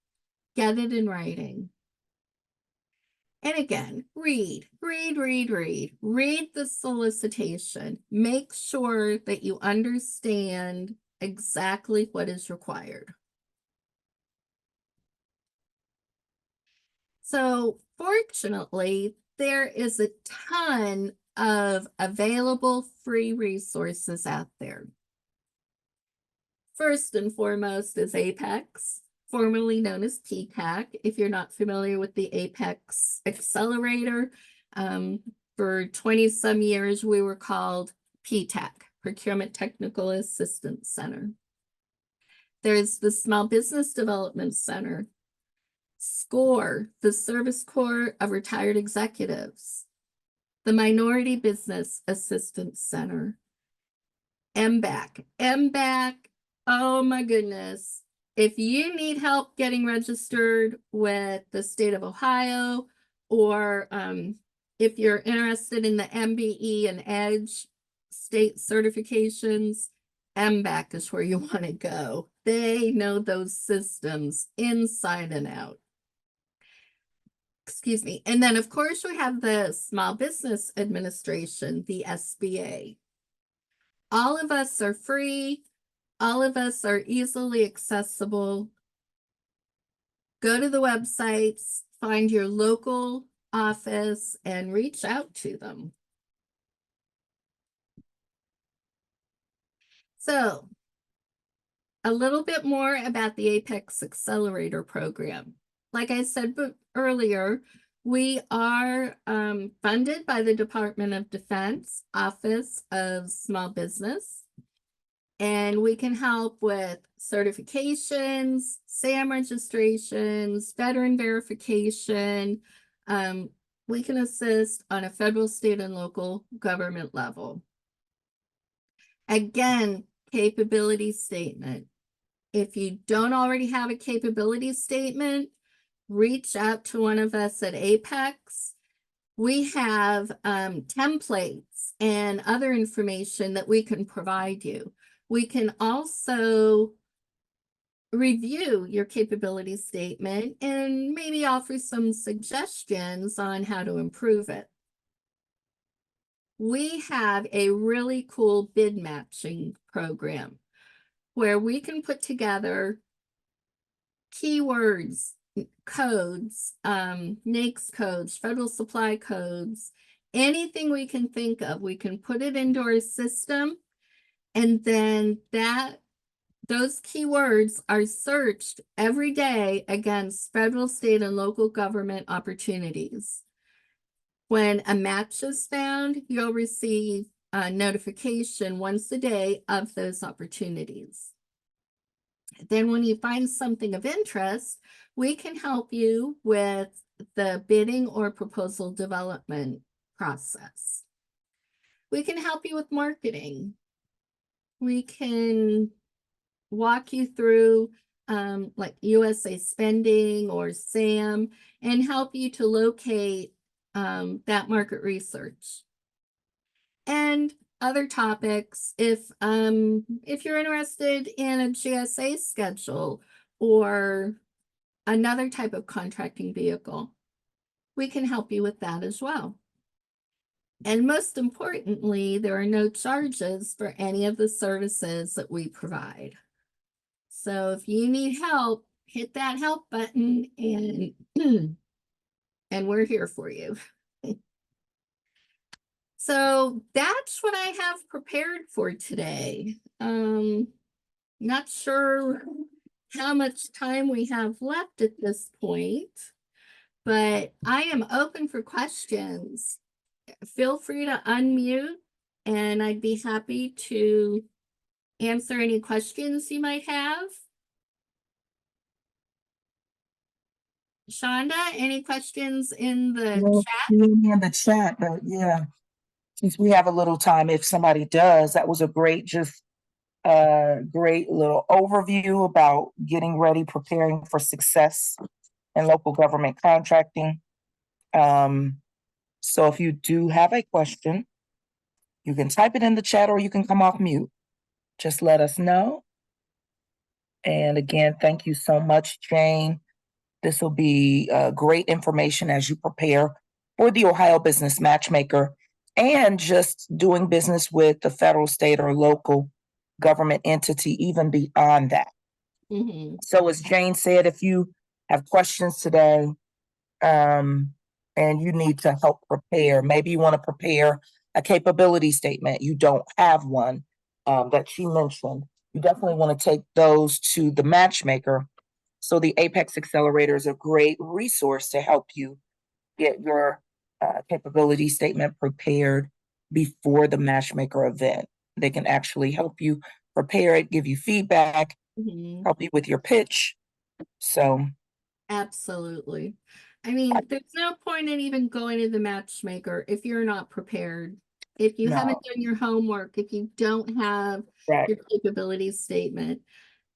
Speaker 2: Get it in writing. And again, read the solicitation. Make sure that you understand exactly what is required. So fortunately, there is a ton of available free resources out there. First and foremost is Apex, formerly known as PCAC. If you're not familiar with the Apex Accelerator, for 20 some years, we were called PTAC, Procurement Technical Assistance Center. There's the Small Business Development Center, SCORE, the Service Corps of Retired Executives, the Minority Business Assistance Center, MBAC. MBAC, oh my goodness. If you need help getting registered with the state of Ohio, or if you're interested in the MBE and EDGE state certifications, MBAC is where you want to go. They know those systems inside and out. Excuse me. And then, of course, we have the Small Business Administration, the SBA. All of us are free. All of us are easily accessible. Go to the websites, find your local office, and reach out to them. So, a little bit more about the Apex Accelerator program. Like I said earlier, we are funded by the Department of Defense Office of Small Business, and we can help with certifications, SAM registrations, veteran verification. We can assist on a federal, state, and local government level. Again, capability statement. If you don't already have a capability statement, reach out to one of us at Apex. We have templates and other information that we can provide you. We can also review your capability statement and maybe offer some suggestions on how to improve it. We have a really cool bid matching program where we can put together keywords, codes, NAICS codes, federal supply codes, anything we can think of, we can put it into our system, and then those keywords are searched every day against federal, state, and local government opportunities. When a match is found, you'll receive a notification once a day of those opportunities. Then when you find something of interest, we can help you with the bidding or proposal development process. We can help you with marketing. We can walk you through like USA Spending or SAM and help you to locate that market research. And other topics, if you're interested in a GSA schedule or another type of contracting vehicle, we can help you with that as well. And most importantly, there are no charges for any of the services that we provide. So if you need help, hit that help button and and we're here for you. So that's what I have prepared for today. Not sure how much time we have left at this point, but I am open for questions. Feel free to unmute and I'd be happy to answer any questions you might have. Shonda, any questions in the
Speaker 1: Well,
Speaker 2: chat?
Speaker 1: in the chat, but yeah, since we have a little time, if somebody does, that was a great, just great little overview about getting ready, preparing for success in local government contracting. So if you do have a question, you can type it in the chat or you can come off mute. Just let us know. And again, thank you so much, Jane. This will be great information as you prepare for the Ohio Business Matchmaker and just doing business with the federal, state, or local government entity, even beyond that.
Speaker 2: Mm-hmm.
Speaker 1: So as Jane said, if you have questions today, and you need to help prepare, maybe you want to prepare a capability statement, you don't have one that she mentioned, you definitely want to take those to the matchmaker. So the Apex Accelerator is a great resource to help you get your capability statement prepared before the matchmaker event. They can actually help you prepare it, give you feedback,
Speaker 2: Mm-hmm.
Speaker 1: help you with your pitch. So
Speaker 2: Absolutely. I mean, there's no point in even going to the matchmaker if you're not prepared. If you haven't
Speaker 1: no,
Speaker 2: done your homework, if you don't have
Speaker 1: right,
Speaker 2: your capability statement,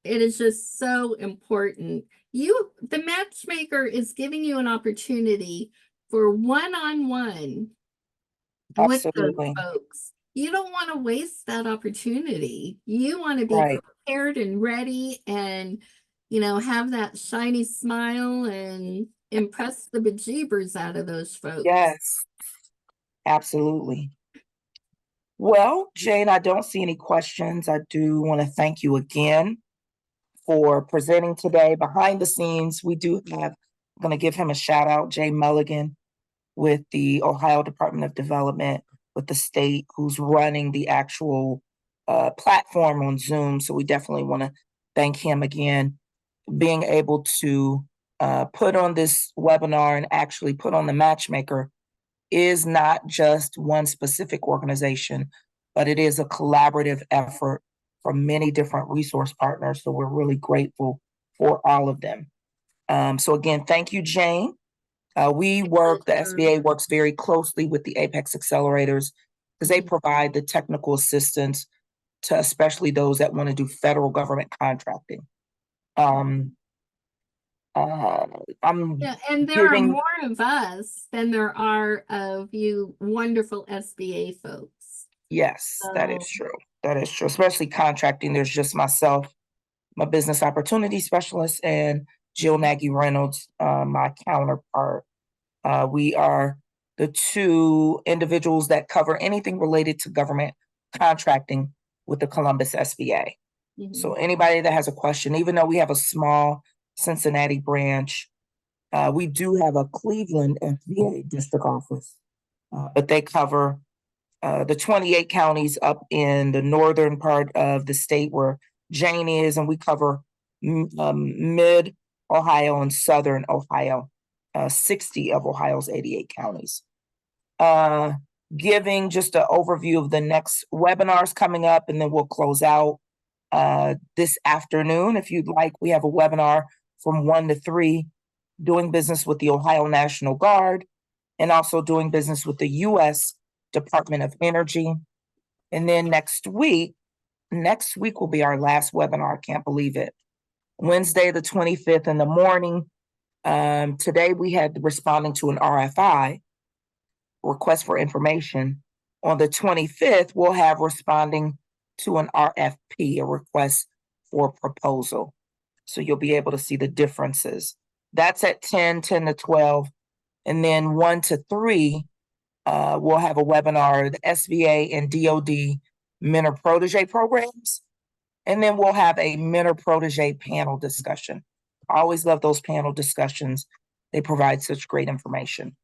Speaker 2: it is just so important. The matchmaker is giving you an opportunity for one-on-one with those
Speaker 1: absolutely,
Speaker 2: folks. You don't want to waste that opportunity. You want to be
Speaker 1: right,
Speaker 2: prepared and ready and, have that shiny smile and impress the bejeebers out of those folks.
Speaker 1: yes, absolutely. Well, Jane, I don't see any questions. I do want to thank you again for presenting today. Behind the scenes, we do have, I'm going to give him a shout out, Jay Mulligan with the Ohio Department of Development, with the state, who's running the actual platform on Zoom. So we definitely want to thank him again. Being able to put on this webinar and actually put on the matchmaker is not just one specific organization, but it is a collaborative effort from many different resource partners. So we're really grateful for all of them. So again, thank you, Jane. The SBA works very closely with the Apex accelerators because they provide the technical assistance to especially those that want to do federal government contracting.
Speaker 2: Yeah, and there are more of us than there are of you wonderful SBA folks.
Speaker 1: Yes, that is true. That is true. Especially contracting. There's just myself, my business opportunity specialist, and Jill Nagy Reynolds, my counterpart. We are the two individuals that cover anything related to government contracting with the Columbus SBA. So anybody that has a question, even though we have a small Cincinnati branch, we do have a Cleveland SBA district office, but they cover the 28 counties up in the northern part of the state where Jane is, and we cover mid Ohio and southern Ohio, 60 of Ohio's 88 counties. Giving just an overview of the next webinars coming up, and then we'll close out this afternoon. If you'd like, we have a webinar from 1 to 3, doing business with the Ohio National Guard, and also doing business with the U.S. Department of Energy. And then next week will be our last webinar. I can't believe it. Wednesday, the 25th in the morning. Today we had responding to an RFI, request for information. On the 25th, we'll have responding to an RFP, a request for proposal. So you'll be able to see the differences. That's at 10 to 12 And then 1 to 3, we'll have a webinar, the SBA and DoD mentor protege programs. And then we'll have a mentor protege panel discussion. I always love those panel discussions. They provide such great information.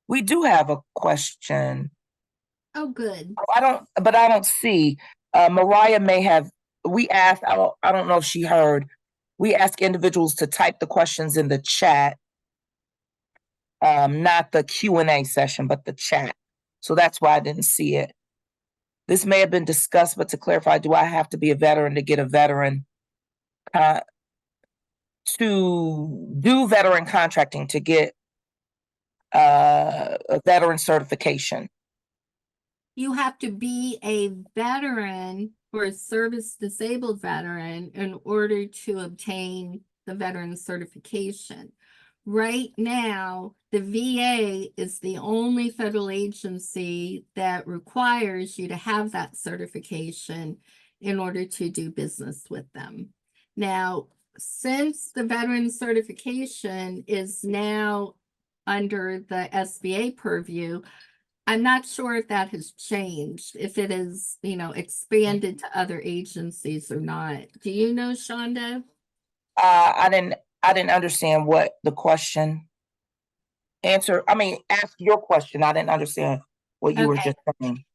Speaker 1: We do have a question.
Speaker 2: Oh, good.
Speaker 1: I don't see. Mariah may have, we asked, I don't know if she heard, we ask individuals to type the questions in the chat, not the Q&A session, but the chat. So that's why I didn't see it. This may have been discussed, but to clarify, do I have to be a veteran to get a veteran, to do veteran contracting to get a veteran certification?
Speaker 2: You have to be a veteran or a service disabled veteran in order to obtain the veteran certification. Right now, the VA is the only federal agency that requires you to have that certification in order to do business with them. Now, since the veteran certification is now under the SBA purview, I'm not sure if that has changed, if it is, expanded to other agencies or not. Do you know, Shonda?
Speaker 1: I didn't understand what the question ask your question. I didn't understand what you were
Speaker 2: Okay.
Speaker 1: just saying.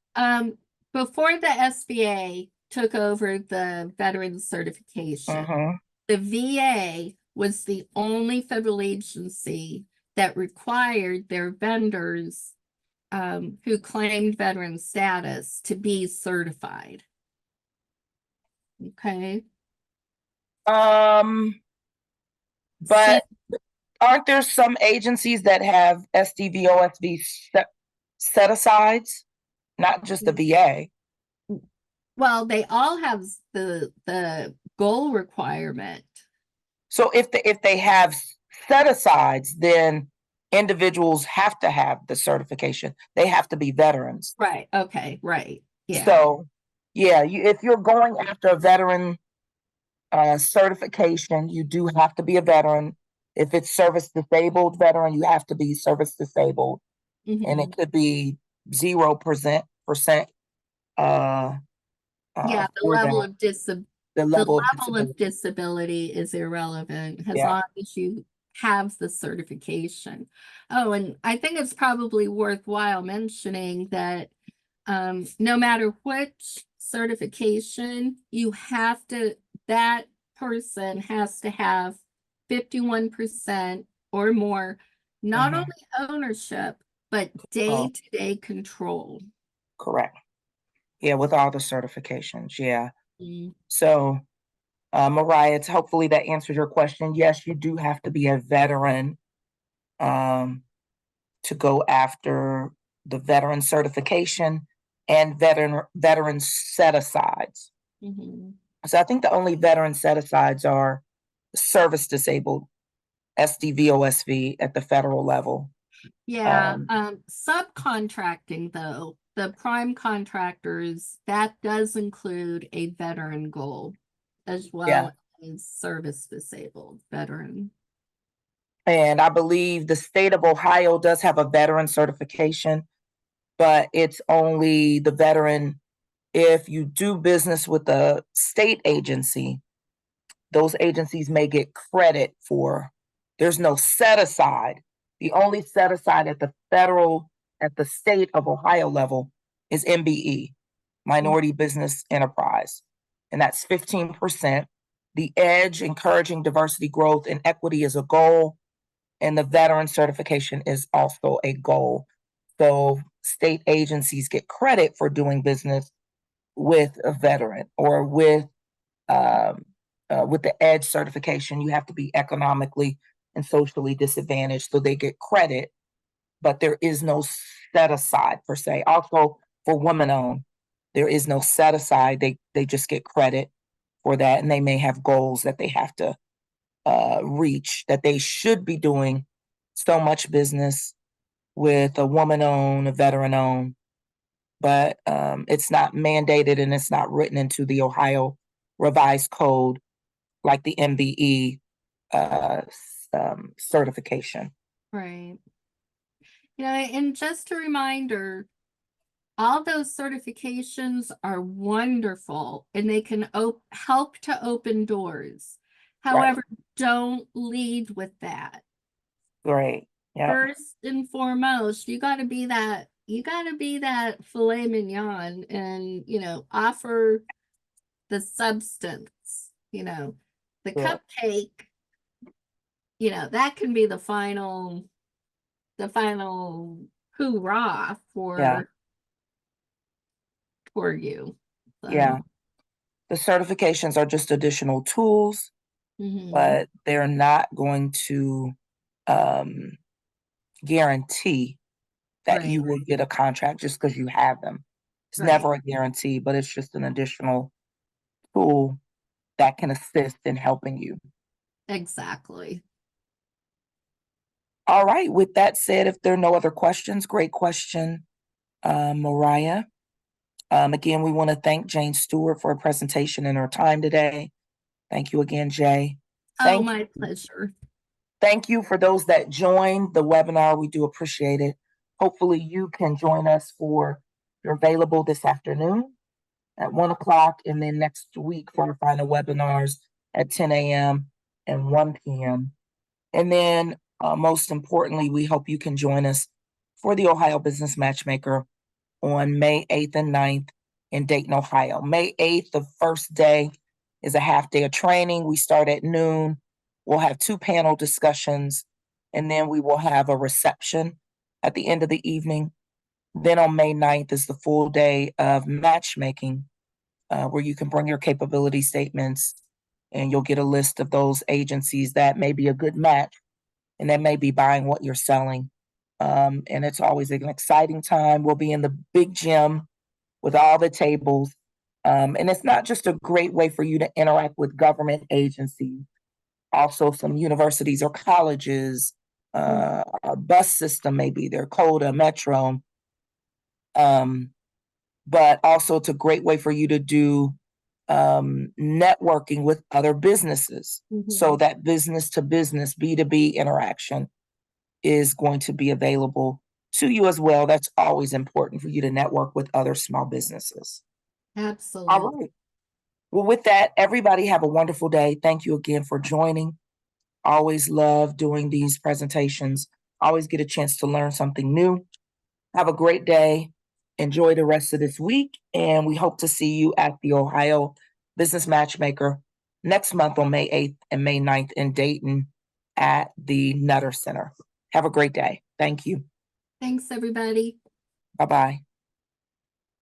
Speaker 2: Before the SBA took over the veteran certification, the VA was the only federal agency that required their vendors who claimed veteran status to be certified. Okay.
Speaker 1: But aren't there some agencies that have SDVOSB set asides, not just the VA?
Speaker 2: Well, they all have the goal requirement.
Speaker 1: So if they have set asides, then individuals have to have the certification. They have to be veterans.
Speaker 2: Right. Okay. Right. Yeah.
Speaker 1: So, yeah, if you're going after a veteran certification, you do have to be a veteran. If it's service disabled veteran, you have to be service disabled, and it could be 0%.
Speaker 2: Yeah, the level of disability is irrelevant as long as you have the certification. Oh, and I think it's probably worthwhile mentioning that no matter which certification you have to, that person has to have 51% or more, not only ownership, but day-to-day control.
Speaker 1: Correct. Yeah, with all the certifications. Yeah. So, Mariah, hopefully that answers your question. Yes, you do have to be a veteran to go after the veteran certification and veteran set-asides. So I think the only veteran set-asides are service disabled, SDVOSV at the federal level.
Speaker 2: Yeah, subcontracting though, the prime contractors, that does include a veteran goal as well as service disabled veteran.
Speaker 1: And I believe the state of Ohio does have a veteran certification, but it's only the veteran. If you do business with a state agency, those agencies may get credit for, there's no set aside. The only set aside at the state of Ohio level is MBE, Minority Business Enterprise. And that's 15%. The EDGE, encouraging diversity, growth, and equity is a goal. And the veteran certification is also a goal. So state agencies get credit for doing business with a veteran, or with the EDGE certification, you have to be economically and socially disadvantaged, so they get credit, but there is no set aside per se. Also, for women-owned, there is no set aside. They just get credit for that, and they may have goals that they have to reach, that they should be doing so much business with a woman-owned, a veteran-owned, but it's not mandated and it's not written into the Ohio Revised Code like the MBE certification.
Speaker 2: Right. You know, and just a reminder, all those certifications are wonderful and they can help to open doors.
Speaker 1: Right.
Speaker 2: However, don't lead with that.
Speaker 1: Great. Yeah.
Speaker 2: First and foremost, you gotta be that filet mignon and, offer the substance, the
Speaker 1: Yeah.
Speaker 2: cupcake, that can be the final hoorah
Speaker 1: Yeah.
Speaker 2: for you.
Speaker 1: Yeah.
Speaker 2: So,
Speaker 1: The certifications are just additional tools,
Speaker 2: mhm,
Speaker 1: but they're not going to um, guarantee that
Speaker 2: right,
Speaker 1: you will get a contract just because you have them. It's
Speaker 2: right,
Speaker 1: never a guarantee, but it's just an additional tool that can assist in helping you.
Speaker 2: exactly.
Speaker 1: All right. With that said, if there are no other questions, great question, Mariah. Again, we want to thank Jane Stewart for her presentation and her time today. Thank you again, Jay.
Speaker 2: Oh,
Speaker 1: Thank
Speaker 2: my
Speaker 1: you.
Speaker 2: pleasure.
Speaker 1: Thank you for those that joined the webinar. We do appreciate it. Hopefully you can join us for you're available this afternoon at 1 o'clock and then next week for our final webinars at 10 a.m. and 1 p.m. And then most importantly, we hope you can join us for the Ohio Business Matchmaker on May 8th and 9th in Dayton, Ohio. May 8th, the first day, is a half day of training. We start at noon. We'll have 2 panel discussions, and then we will have a reception at the end of the evening. Then on May 9th is the full day of matchmaking, where you can bring your capability statements and you'll get a list of those agencies that may be a good match and that may be buying what you're selling. And it's always an exciting time. We'll be in the big gym with all the tables. And it's not just a great way for you to interact with government agencies, also some universities or colleges, our bus system, maybe their CODA, Metro. But also it's a great way for you to do networking with other businesses. So
Speaker 2: Mhm.
Speaker 1: that business to business, B2B interaction is going to be available to you as well. That's always important for you to network with other small businesses. All
Speaker 2: Absolutely.
Speaker 1: right. Well, with that, everybody have a wonderful day. Thank you again for joining. Always love doing these presentations. Always get a chance to learn something new. Have a great day. Enjoy the rest of this week. And we hope to see you at the Ohio Business Matchmaker next month on May 8th and May 9th in Dayton at the Nutter Center. Have a great day. Thank you.
Speaker 2: Thanks, everybody.
Speaker 1: Bye bye.